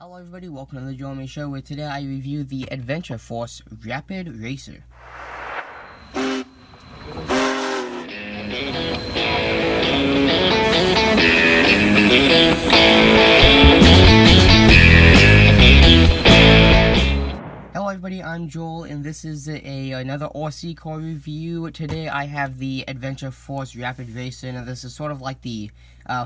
Hello everybody, welcome to the Joe Me Show, where today I review the Adventure Force Rapid Racer. Hello everybody, I'm Joel, and this is another RC car review. Today I have the Adventure Force Rapid Racer, and this is sort of like the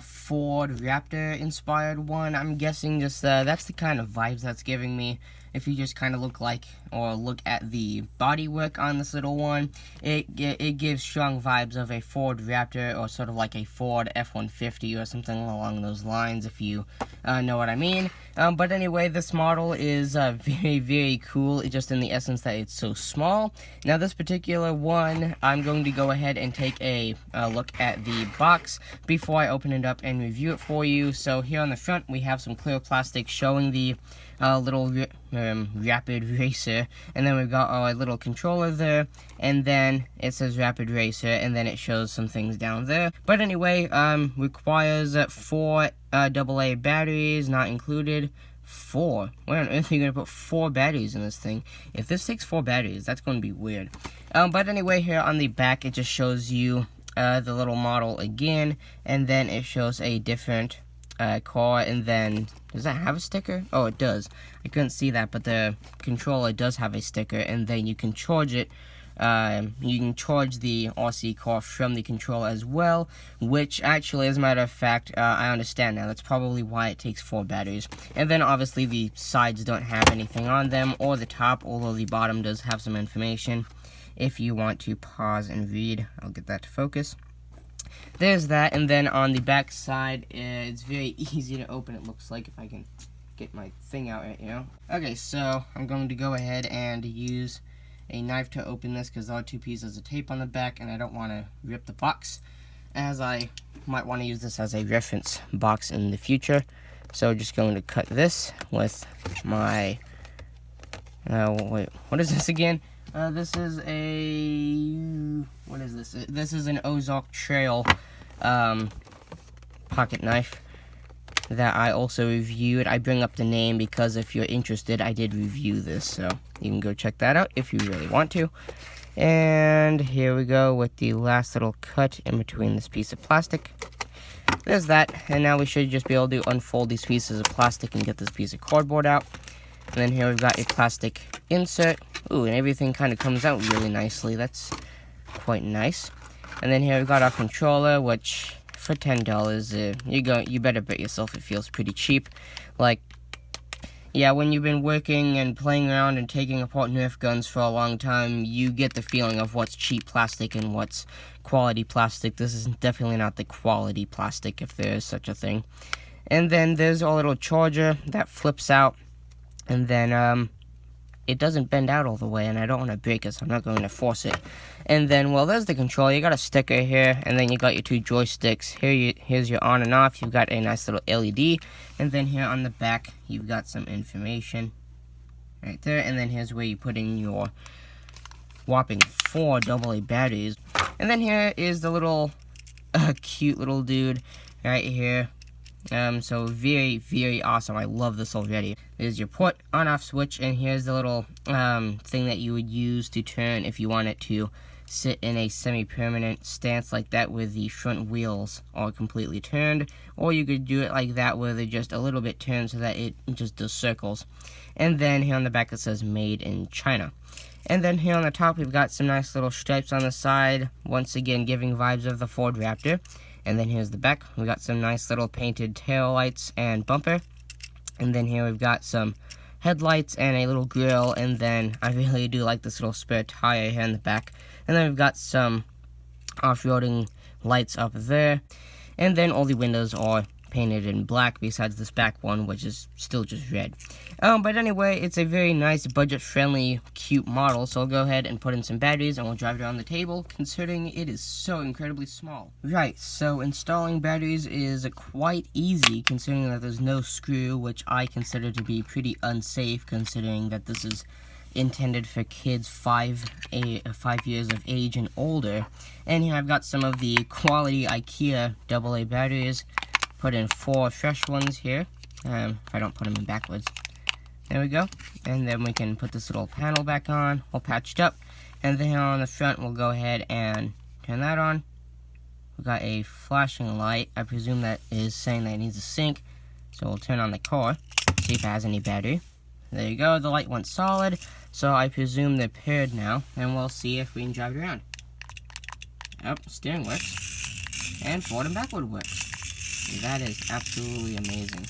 Ford Raptor inspired one. I'm guessing just that's the kind of vibes that's giving me. If you just kind of look at the bodywork on this little one, it gives strong vibes of a Ford Raptor, or sort of like a Ford F-150 or something along those lines, if you know what I mean. But anyway, this model is very, very cool, just in the essence that it's so small. Now, this particular one, I'm going to go ahead and take a look at the box before I open it up and review it for you. So here on the front, we have some clear plastic showing the little Rapid Racer, and then we've got our little controller there, and then it says Rapid Racer, and then it shows some things down there. But anyway, requires 4 AA batteries, not included. 4? Where on earth are you going to put 4 batteries in this thing? If this takes 4 batteries, that's going to be weird. But anyway, here on the back, it just shows you the little model again, and then it shows a different car, and then, does that have a sticker? Oh, it does. I couldn't see that, but the controller does have a sticker, and then you can charge it. You can charge the RC car from the controller as well, which actually, as a matter of fact, I understand now. That's probably why it takes 4 batteries. And then obviously the sides don't have anything on them, or the top, although the bottom does have some information. If you want to pause and read, I'll get that to focus. There's that, and then on the back side, it's very easy to open, it looks like, if I can get my thing out right, Okay, so I'm going to go ahead and use a knife to open this, because there are 2 pieces of tape on the back, and I don't want to rip the box, as I might want to use this as a reference box in the future. So just going to cut this with my, wait, what is this again? This is a, what is this? This is an Ozark Trail pocket knife that I also reviewed. I bring up the name because if you're interested, I did review this, so you can go check that out if you really want to. And here we go with the last little cut in between this piece of plastic. There's that, and now we should just be able to unfold these pieces of plastic and get this piece of cardboard out. And then here we've got a plastic insert. Ooh, and everything kind of comes out really nicely. That's quite nice. And then here we've got our controller, which for $10, you better bet yourself it feels pretty cheap. Like, yeah, when you've been working and playing around and taking apart Nerf guns for a long time, you get the feeling of what's cheap plastic and what's quality plastic. This is definitely not the quality plastic, if there is such a thing. And then there's our little charger that flips out, and then it doesn't bend out all the way, and I don't want to break it, so I'm not going to force it. And then, well, there's the controller. You got a sticker here, and then you got your 2 joysticks. Here's your on and off. You've got a nice little LED, and then here on the back, you've got some information right there. And then here's where you put in your whopping 4 AA batteries. And then here is the little cute little dude right here. So very, very awesome. I love this already. There's your port on-off switch, and here's the little thing that you would use to turn if you want it to sit in a semi-permanent stance like that, where the front wheels are completely turned, or you could do it like that where they're just a little bit turned so that it just does circles. And then here on the back it says made in China. And then here on the top we've got some nice little stripes on the side, once again giving vibes of the Ford Raptor. And then here's the back. We got some nice little painted tail lights and bumper. And then here we've got some headlights and a little grill. And then I really do like this little spare tire here in the back. And then we've got some off-roading lights up there. And then all the windows are painted in black, besides this back one, which is still just red. But anyway, it's a very nice, budget-friendly, cute model, so I'll go ahead and put in some batteries, and we'll drive it around the table, considering it is so incredibly small. Right, so installing batteries is quite easy, considering that there's no screw, which I consider to be pretty unsafe, considering that this is intended for kids 5 years of age and older. And here I've got some of the quality IKEA AA batteries. Put in 4 fresh ones here. if I don't put them in backwards. There we go. And then we can put this little panel back on, all patched up. And then on the front, we'll go ahead and turn that on. We've got a flashing light. I presume that is saying that it needs a sync. So we'll turn on the car, see if it has any battery. There you go, the light went solid. So I presume they're paired now. And we'll see if we can drive it around. Yep, steering works. And forward and backward works. That is absolutely amazing.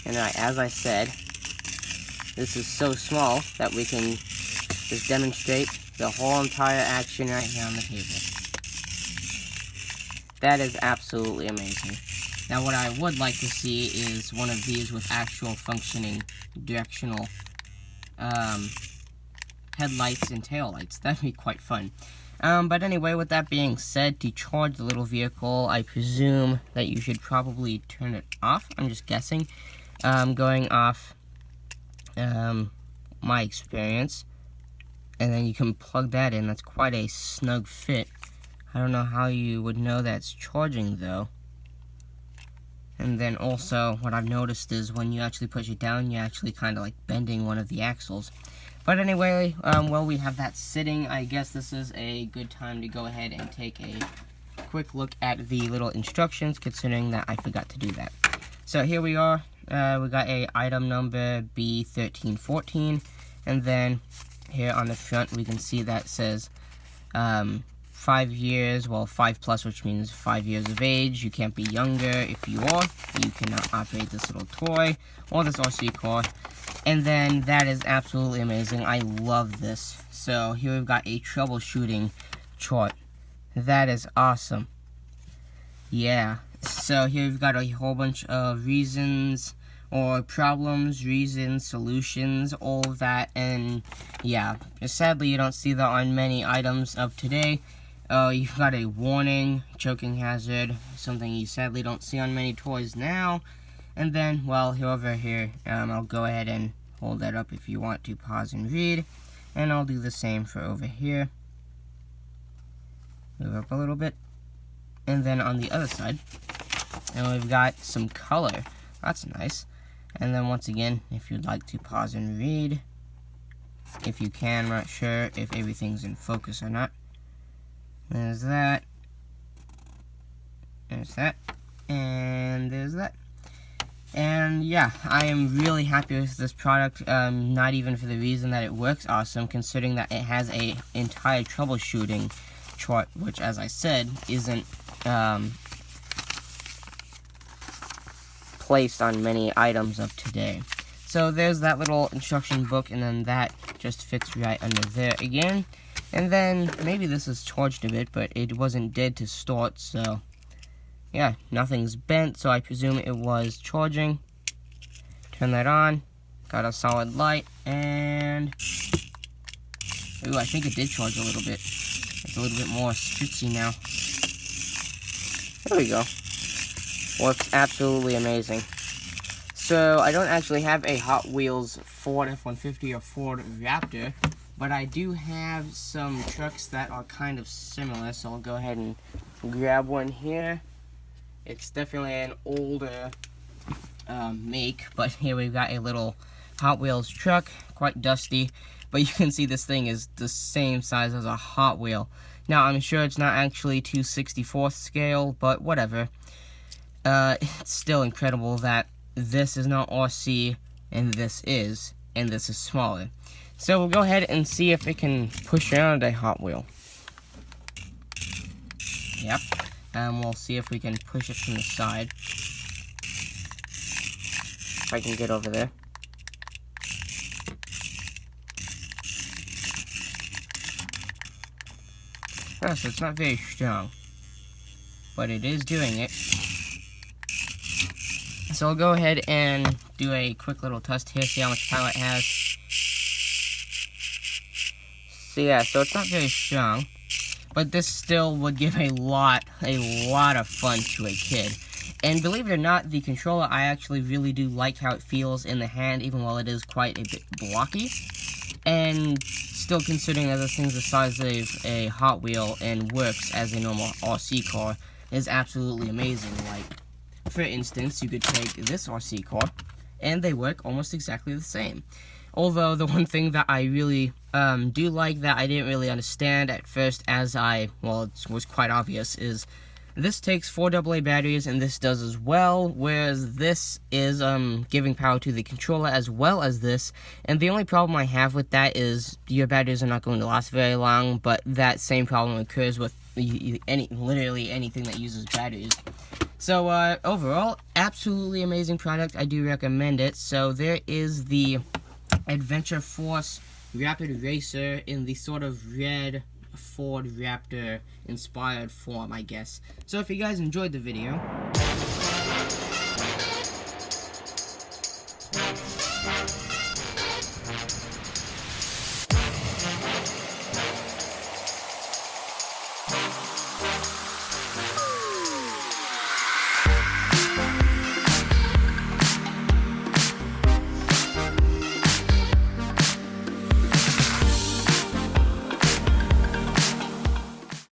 And as I said, this is so small that we can just demonstrate the whole entire action right here on the table. That is absolutely amazing. Now what I would like to see is one of these with actual functioning directional headlights and taillights. That'd be quite fun. But anyway, with that being said, to charge the little vehicle, I presume that you should probably turn it off. I'm just guessing. Going off my experience, and then you can plug that in. That's quite a snug fit. I don't know how you would know that's charging though. And then also what I've noticed is when you actually push it down, you're actually kind of like bending one of the axles. But anyway, while we have that sitting, I guess this is a good time to go ahead and take a quick look at the little instructions, considering that I forgot to do that. So here we are. We got a item number B1314, and then here on the front we can see that says 5 years, well 5+, which means 5 years of age. You can't be younger. If you are, you cannot operate this little toy or this RC car. And then that is absolutely amazing. I love this. So here we've got a troubleshooting chart. That is awesome. Yeah. So here we've got a whole bunch of reasons or problems, reasons, solutions, all of that. And yeah, sadly you don't see that on many items of today. You've got a warning, choking hazard, something you sadly don't see on many toys now. And then, well, over here, I'll go ahead and hold that up if you want to pause and read. And I'll do the same for over here. Move up a little bit. And then on the other side, and we've got some color. That's nice. And then once again, if you'd like to pause and read, if you can, I'm not sure if everything's in focus or not. There's that. There's that. And there's that. And yeah, I am really happy with this product, not even for the reason that it works awesome, considering that it has a entire troubleshooting chart, which, as I said, isn't placed on many items of today. So there's that little instruction book, and then that just fits right under there again. And then maybe this is charged a bit, but it wasn't dead to start, so yeah, nothing's bent, so I presume it was charging. Turn that on, got a solid light, and ooh, I think it did charge a little bit. It's a little bit more stretchy now. There we go. Works absolutely amazing. So I don't actually have a Hot Wheels Ford F-150 or Ford Raptor, but I do have some trucks that are kind of similar, so I'll go ahead and grab one here. It's definitely an older make, but here we've got a little Hot Wheels truck, quite dusty, but you can see this thing is the same size as a Hot Wheel. Now, I'm sure it's not actually to 64th scale, but whatever. It's still incredible that this is not RC, and this is smaller. So we'll go ahead and see if it can push around a Hot Wheel. Yep. We'll see if we can push it from the side. If I can get over there. Oh, so it's not very strong, but it is doing it. So I'll go ahead and do a quick little test here, see how much power it has. So yeah, so it's not very strong, but this still would give a lot of fun to a kid. And believe it or not, the controller, I actually really do like how it feels in the hand, even while it is quite a bit blocky. And still, considering that this thing's the size of a Hot Wheel and works as a normal RC car, is absolutely amazing. Like, For instance, you could take this RC core, and they work almost exactly the same. Although the one thing that I really do like that I didn't really understand at first, it was quite obvious, is this takes 4 AA batteries and this does as well, whereas this is giving power to the controller as well as this. And the only problem I have with that is your batteries are not going to last very long, but that same problem occurs with literally anything that uses batteries. So overall, absolutely amazing product. I do recommend it. So there is the Adventure Force Rapid Racer in the sort of red Ford Raptor inspired form, I guess. So if you guys enjoyed the video,